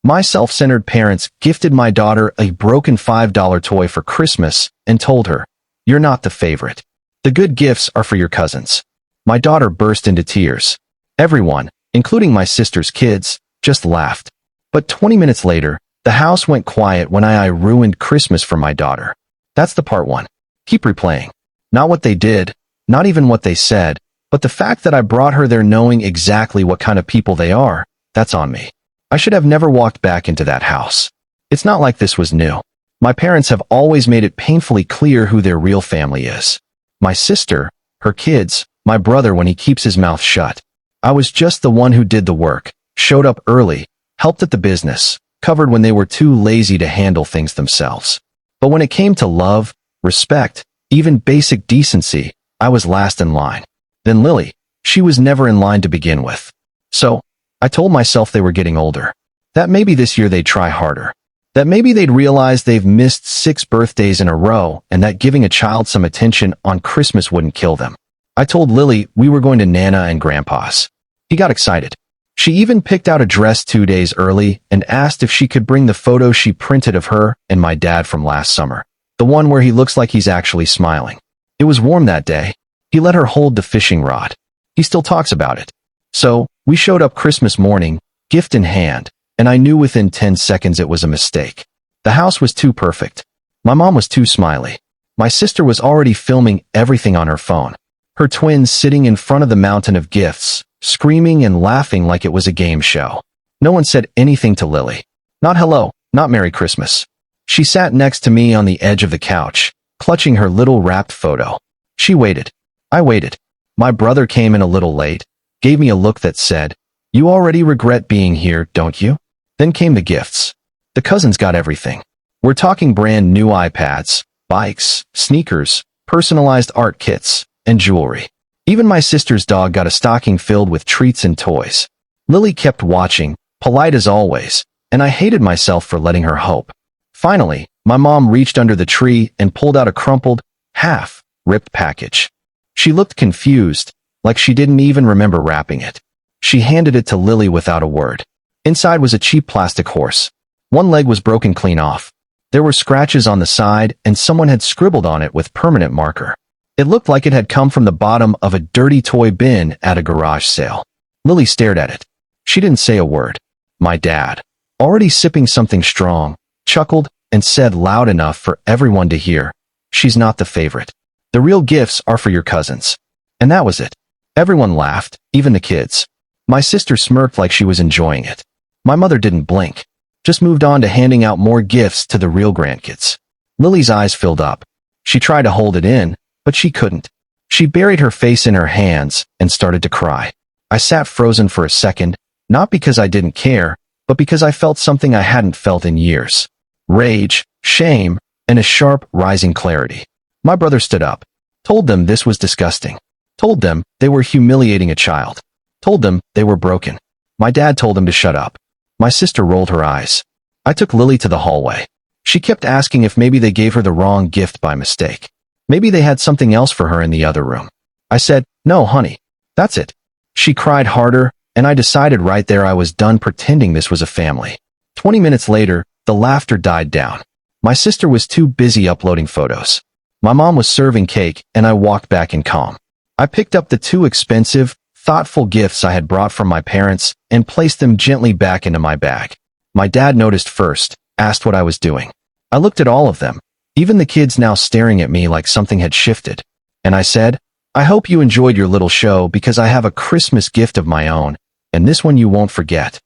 My self-centered parents gifted my daughter a broken $5 toy for Christmas and told her, "You're not the favorite. The good gifts are for your cousins." My daughter burst into tears. Everyone, including my sister's kids, just laughed. But 20 minutes later, the house went quiet when I ruined Christmas for my daughter. That's the part one. Keep replaying. Not what they did, not even what they said, but the fact that I brought her there knowing exactly what kind of people they are, that's on me. I should have never walked back into that house. It's not like this was new. My parents have always made it painfully clear who their real family is. My sister, her kids, my brother when he keeps his mouth shut. I was just the one who did the work, showed up early, helped at the business, covered when they were too lazy to handle things themselves. But when it came to love, respect, even basic decency, I was last in line. Then Lily, she was never in line to begin with. So, I told myself they were getting older. That maybe this year they'd try harder. That maybe they'd realize they've missed 6 birthdays in a row and that giving a child some attention on Christmas wouldn't kill them. I told Lily we were going to Nana and Grandpa's. He got excited. She even picked out a dress 2 days early and asked if she could bring the photo she printed of her and my dad from last summer. The one where he looks like he's actually smiling. It was warm that day. He let her hold the fishing rod. He still talks about it. So, we showed up Christmas morning, gift in hand, and I knew within 10 seconds it was a mistake. The house was too perfect. My mom was too smiley. My sister was already filming everything on her phone. Her twins sitting in front of the mountain of gifts, screaming and laughing like it was a game show. No one said anything to Lily. Not hello, not Merry Christmas. She sat next to me on the edge of the couch, clutching her little wrapped photo. She waited. I waited. My brother came in a little late, gave me a look that said, "You already regret being here, don't you?" Then came the gifts. The cousins got everything. We're talking brand new iPads, bikes, sneakers, personalized art kits, and jewelry. Even my sister's dog got a stocking filled with treats and toys. Lily kept watching, polite as always, and I hated myself for letting her hope. Finally, my mom reached under the tree and pulled out a crumpled, half-ripped package. She looked confused, like she didn't even remember wrapping it. She handed it to Lily without a word. Inside was a cheap plastic horse. One leg was broken clean off. There were scratches on the side, and someone had scribbled on it with permanent marker. It looked like it had come from the bottom of a dirty toy bin at a garage sale. Lily stared at it. She didn't say a word. My dad, already sipping something strong, chuckled and said loud enough for everyone to hear, "She's not the favorite. The real gifts are for your cousins." And that was it. Everyone laughed, even the kids. My sister smirked like she was enjoying it. My mother didn't blink, just moved on to handing out more gifts to the real grandkids. Lily's eyes filled up. She tried to hold it in, but she couldn't. She buried her face in her hands and started to cry. I sat frozen for a second, not because I didn't care, but because I felt something I hadn't felt in years. Rage, shame, and a sharp, rising clarity. My brother stood up, told them this was disgusting. Told them they were humiliating a child. Told them they were broken. My dad told him to shut up. My sister rolled her eyes. I took Lily to the hallway. She kept asking if maybe they gave her the wrong gift by mistake. Maybe they had something else for her in the other room. I said, "No, honey. That's it." She cried harder, and I decided right there I was done pretending this was a family. 20 minutes later, the laughter died down. My sister was too busy uploading photos. My mom was serving cake, and I walked back in calm. I picked up the 2 expensive, thoughtful gifts I had brought from my parents and placed them gently back into my bag. My dad noticed first, asked what I was doing. I looked at all of them, even the kids now staring at me like something had shifted. And I said, "I hope you enjoyed your little show because I have a Christmas gift of my own, and this one you won't forget."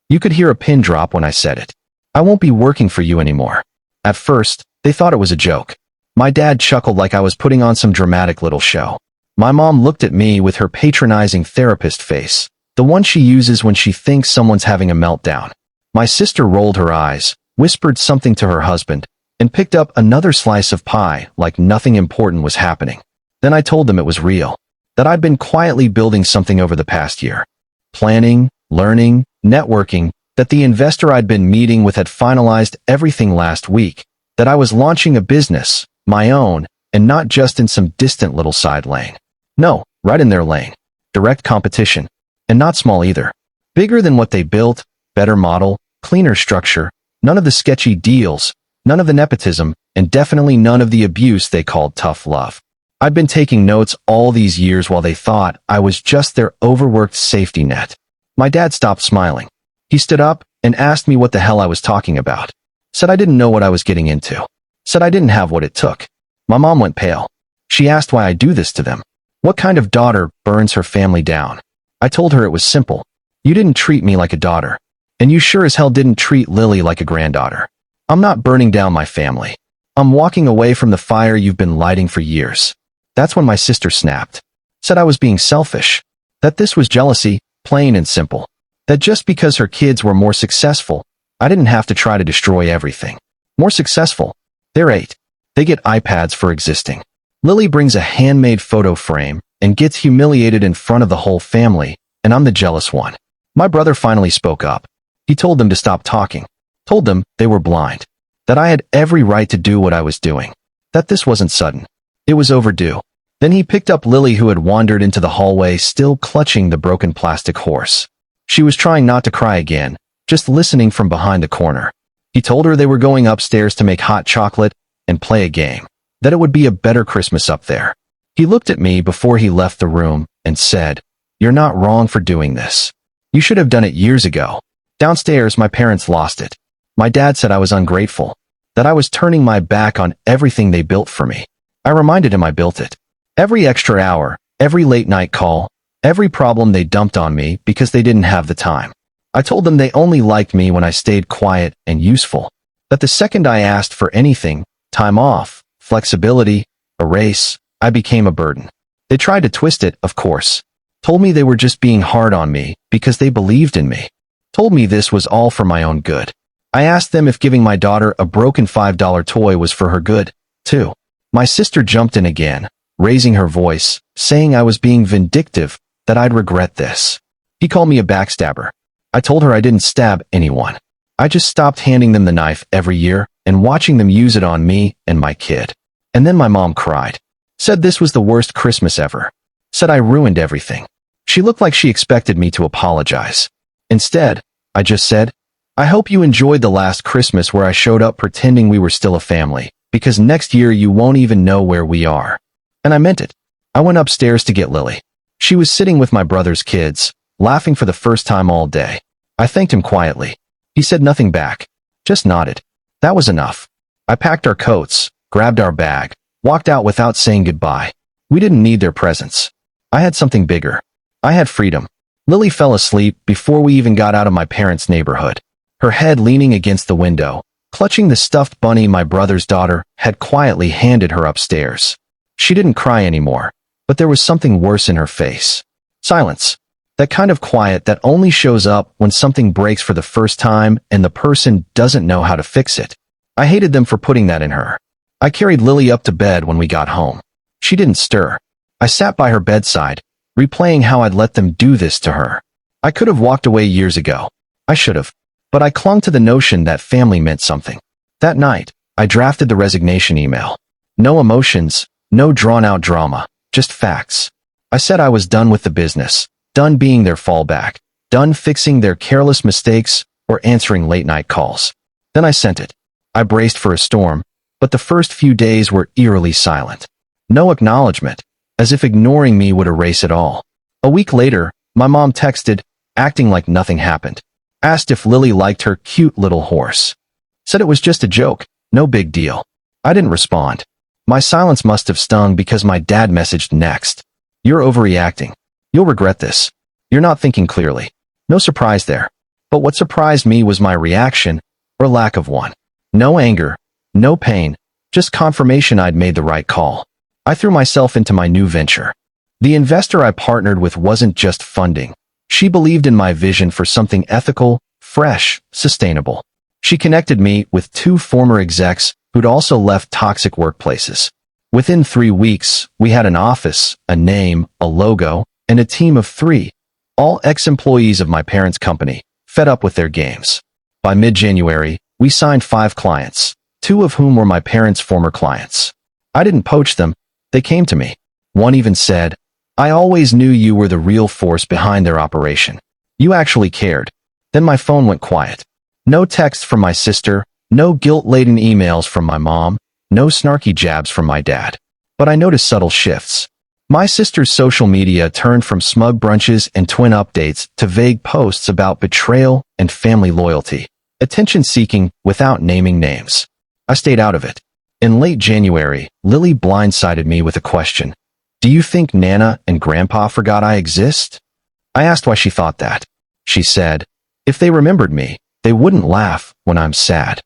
You could hear a pin drop when I said it. I won't be working for you anymore. At first, they thought it was a joke. My dad chuckled like I was putting on some dramatic little show. My mom looked at me with her patronizing therapist face, the one she uses when she thinks someone's having a meltdown. My sister rolled her eyes, whispered something to her husband, and picked up another slice of pie like nothing important was happening. Then I told them it was real, that I'd been quietly building something over the past year. Planning, learning, networking, that the investor I'd been meeting with had finalized everything last week, that I was launching a business, my own, and not just in some distant little side lane. No, right in their lane. Direct competition. And not small either. Bigger than what they built, better model, cleaner structure, none of the sketchy deals, none of the nepotism, and definitely none of the abuse they called tough love. I'd been taking notes all these years while they thought I was just their overworked safety net. My dad stopped smiling. He stood up and asked me what the hell I was talking about. Said I didn't know what I was getting into. Said I didn't have what it took. My mom went pale. She asked why I do this to them. What kind of daughter burns her family down? I told her it was simple. You didn't treat me like a daughter. And you sure as hell didn't treat Lily like a granddaughter. I'm not burning down my family. I'm walking away from the fire you've been lighting for years. That's when my sister snapped. Said I was being selfish. That this was jealousy, plain and simple. That just because her kids were more successful, I didn't have to try to destroy everything. More successful. They're 8. They get iPads for existing. Lily brings a handmade photo frame and gets humiliated in front of the whole family, and I'm the jealous one. My brother finally spoke up. He told them to stop talking. Told them they were blind. That I had every right to do what I was doing. That this wasn't sudden. It was overdue. Then he picked up Lily, who had wandered into the hallway still clutching the broken plastic horse. She was trying not to cry again, just listening from behind the corner. He told her they were going upstairs to make hot chocolate and play a game. That it would be a better Christmas up there. He looked at me before he left the room and said, "You're not wrong for doing this. You should have done it years ago." Downstairs, my parents lost it. My dad said I was ungrateful, that I was turning my back on everything they built for me. I reminded him I built it. Every extra hour, every late night call, every problem they dumped on me because they didn't have the time. I told them they only liked me when I stayed quiet and useful. That the second I asked for anything, time off, flexibility, a race, I became a burden. They tried to twist it, of course. Told me they were just being hard on me because they believed in me. Told me this was all for my own good. I asked them if giving my daughter a broken $5 toy was for her good, too. My sister jumped in again, raising her voice, saying I was being vindictive, that I'd regret this. He called me a backstabber. I told her I didn't stab anyone. I just stopped handing them the knife every year and watching them use it on me and my kid. And then my mom cried. Said this was the worst Christmas ever. Said I ruined everything. She looked like she expected me to apologize. Instead, I just said, "I hope you enjoyed the last Christmas where I showed up pretending we were still a family, because next year you won't even know where we are." And I meant it. I went upstairs to get Lily. She was sitting with my brother's kids, laughing for the first time all day. I thanked him quietly. He said nothing back, just nodded. That was enough. I packed our coats, grabbed our bag, walked out without saying goodbye. We didn't need their presents. I had something bigger. I had freedom. Lily fell asleep before we even got out of my parents' neighborhood, her head leaning against the window, clutching the stuffed bunny my brother's daughter had quietly handed her upstairs. She didn't cry anymore, but there was something worse in her face. Silence. That kind of quiet that only shows up when something breaks for the first time and the person doesn't know how to fix it. I hated them for putting that in her. I carried Lily up to bed when we got home. She didn't stir. I sat by her bedside, replaying how I'd let them do this to her. I could have walked away years ago. I should have. But I clung to the notion that family meant something. That night, I drafted the resignation email. No emotions, no drawn-out drama, just facts. I said I was done with the business, done being their fallback, done fixing their careless mistakes or answering late-night calls. Then I sent it. I braced for a storm, but the first few days were eerily silent. No acknowledgement, as if ignoring me would erase it all. A week later, my mom texted, acting like nothing happened. Asked if Lily liked her cute little horse. Said it was just a joke, no big deal. I didn't respond. My silence must have stung because my dad messaged next. "You're overreacting. You'll regret this. You're not thinking clearly." No surprise there. But what surprised me was my reaction, or lack of one. No anger, no pain, just confirmation I'd made the right call. I threw myself into my new venture. The investor I partnered with wasn't just funding. She believed in my vision for something ethical, fresh, sustainable. She connected me with 2 former execs who'd also left toxic workplaces. Within 3 weeks, we had an office, a name, a logo, and a team of 3, all ex-employees of my parents' company, fed up with their games. By mid-January, we signed 5 clients, 2 of whom were my parents' former clients. I didn't poach them. They came to me. One even said, "I always knew you were the real force behind their operation. You actually cared." Then my phone went quiet. No text from my sister, no guilt-laden emails from my mom, no snarky jabs from my dad. But I noticed subtle shifts. My sister's social media turned from smug brunches and twin updates to vague posts about betrayal and family loyalty, attention-seeking without naming names. I stayed out of it. In late January, Lily blindsided me with a question. Do you think Nana and Grandpa forgot I exist? I asked why she thought that. She said, if they remembered me, they wouldn't laugh when I'm sad.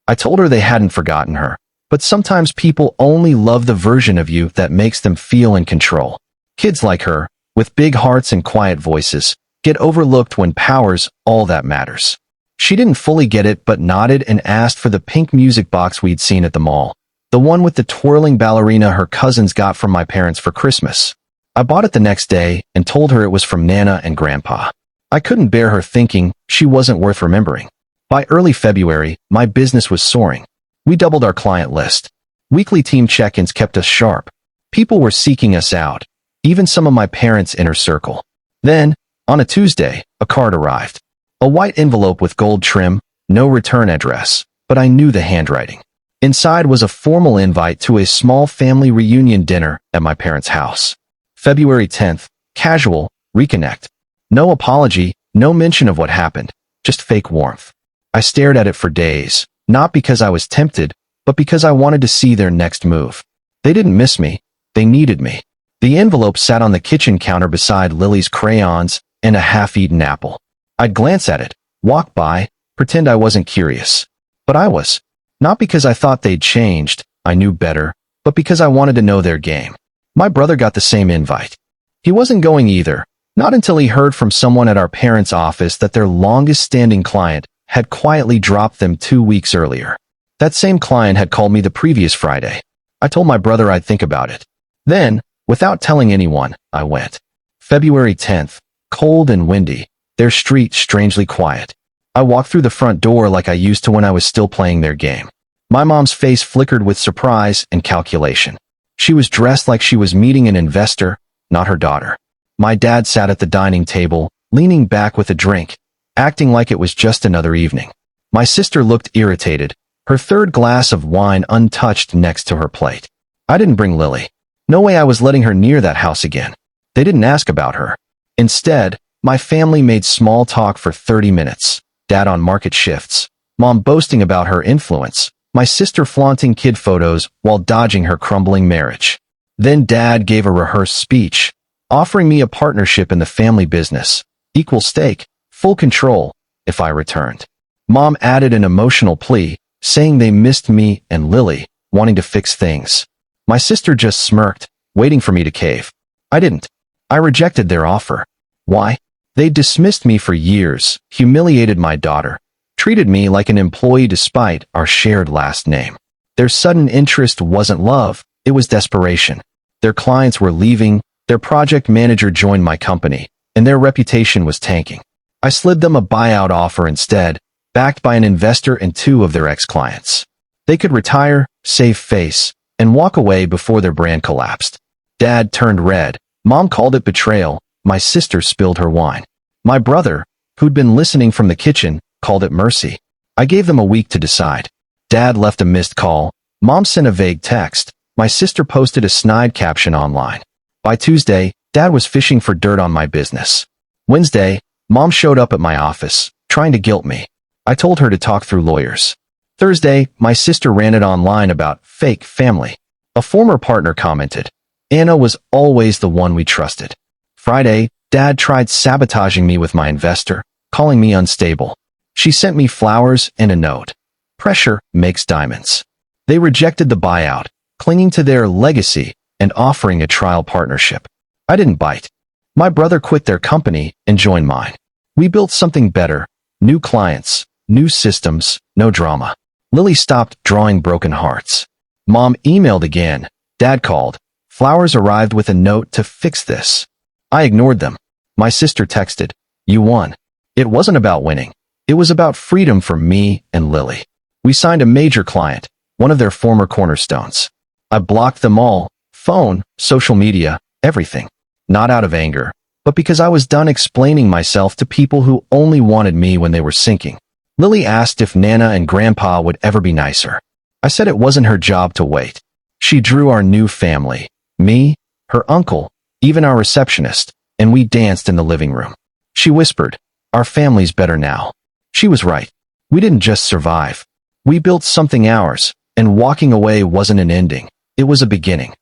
I told her they hadn't forgotten her, but sometimes people only love the version of you that makes them feel in control. Kids like her, with big hearts and quiet voices, get overlooked when power's all that matters. She didn't fully get it but nodded and asked for the pink music box we'd seen at the mall, the one with the twirling ballerina her cousins got from my parents for Christmas. I bought it the next day and told her it was from Nana and Grandpa. I couldn't bear her thinking she wasn't worth remembering. By early February, my business was soaring. We doubled our client list. Weekly team check-ins kept us sharp. People were seeking us out, even some of my parents' inner circle. Then, on a Tuesday, a card arrived. A white envelope with gold trim, no return address, but I knew the handwriting. Inside was a formal invite to a small family reunion dinner at my parents' house. February 10th, casual, reconnect. No apology, no mention of what happened, just fake warmth. I stared at it for days, not because I was tempted, but because I wanted to see their next move. They didn't miss me, they needed me. The envelope sat on the kitchen counter beside Lily's crayons and a half-eaten apple. I'd glance at it, walk by, pretend I wasn't curious. But I was. Not because I thought they'd changed, I knew better, but because I wanted to know their game. My brother got the same invite. He wasn't going either, not until he heard from someone at our parents' office that their longest-standing client had quietly dropped them 2 weeks earlier. That same client had called me the previous Friday. I told my brother I'd think about it. Then, without telling anyone, I went. February 10th, cold and windy, their street strangely quiet. I walked through the front door like I used to when I was still playing their game. My mom's face flickered with surprise and calculation. She was dressed like she was meeting an investor, not her daughter. My dad sat at the dining table, leaning back with a drink, acting like it was just another evening. My sister looked irritated, her third glass of wine untouched next to her plate. I didn't bring Lily. No way I was letting her near that house again. They didn't ask about her. Instead, my family made small talk for 30 minutes. Dad on market shifts, Mom boasting about her influence, my sister flaunting kid photos while dodging her crumbling marriage. Then Dad gave a rehearsed speech, offering me a partnership in the family business, equal stake, full control, if I returned. Mom added an emotional plea, saying they missed me and Lily, wanting to fix things. My sister just smirked, waiting for me to cave. I didn't. I rejected their offer. Why? They dismissed me for years, humiliated my daughter, treated me like an employee despite our shared last name. Their sudden interest wasn't love, it was desperation. Their clients were leaving, their project manager joined my company, and their reputation was tanking. I slid them a buyout offer instead, backed by an investor and 2 of their ex-clients. They could retire, save face, and walk away before their brand collapsed. Dad turned red. Mom called it betrayal. My sister spilled her wine. My brother, who'd been listening from the kitchen, called it mercy. I gave them a week to decide. Dad left a missed call. Mom sent a vague text. My sister posted a snide caption online. By Tuesday, Dad was fishing for dirt on my business. Wednesday, Mom showed up at my office, trying to guilt me. I told her to talk through lawyers. Thursday, my sister ranted online about fake family. A former partner commented, Anna was always the one we trusted. Friday, Dad tried sabotaging me with my investor, calling me unstable. She sent me flowers and a note. Pressure makes diamonds. They rejected the buyout, clinging to their legacy and offering a trial partnership. I didn't bite. My brother quit their company and joined mine. We built something better, new clients, new systems, no drama. Lily stopped drawing broken hearts. Mom emailed again. Dad called. Flowers arrived with a note to fix this. I ignored them. My sister texted, You won. It wasn't about winning. It was about freedom for me and Lily. We signed a major client, one of their former cornerstones. I blocked them all, phone, social media, everything. Not out of anger, but because I was done explaining myself to people who only wanted me when they were sinking. Lily asked if Nana and Grandpa would ever be nicer. I said it wasn't her job to wait. She drew our new family, me, her uncle, even our receptionist, and we danced in the living room. She whispered, "Our family's better now." She was right. We didn't just survive. We built something ours, and walking away wasn't an ending. It was a beginning.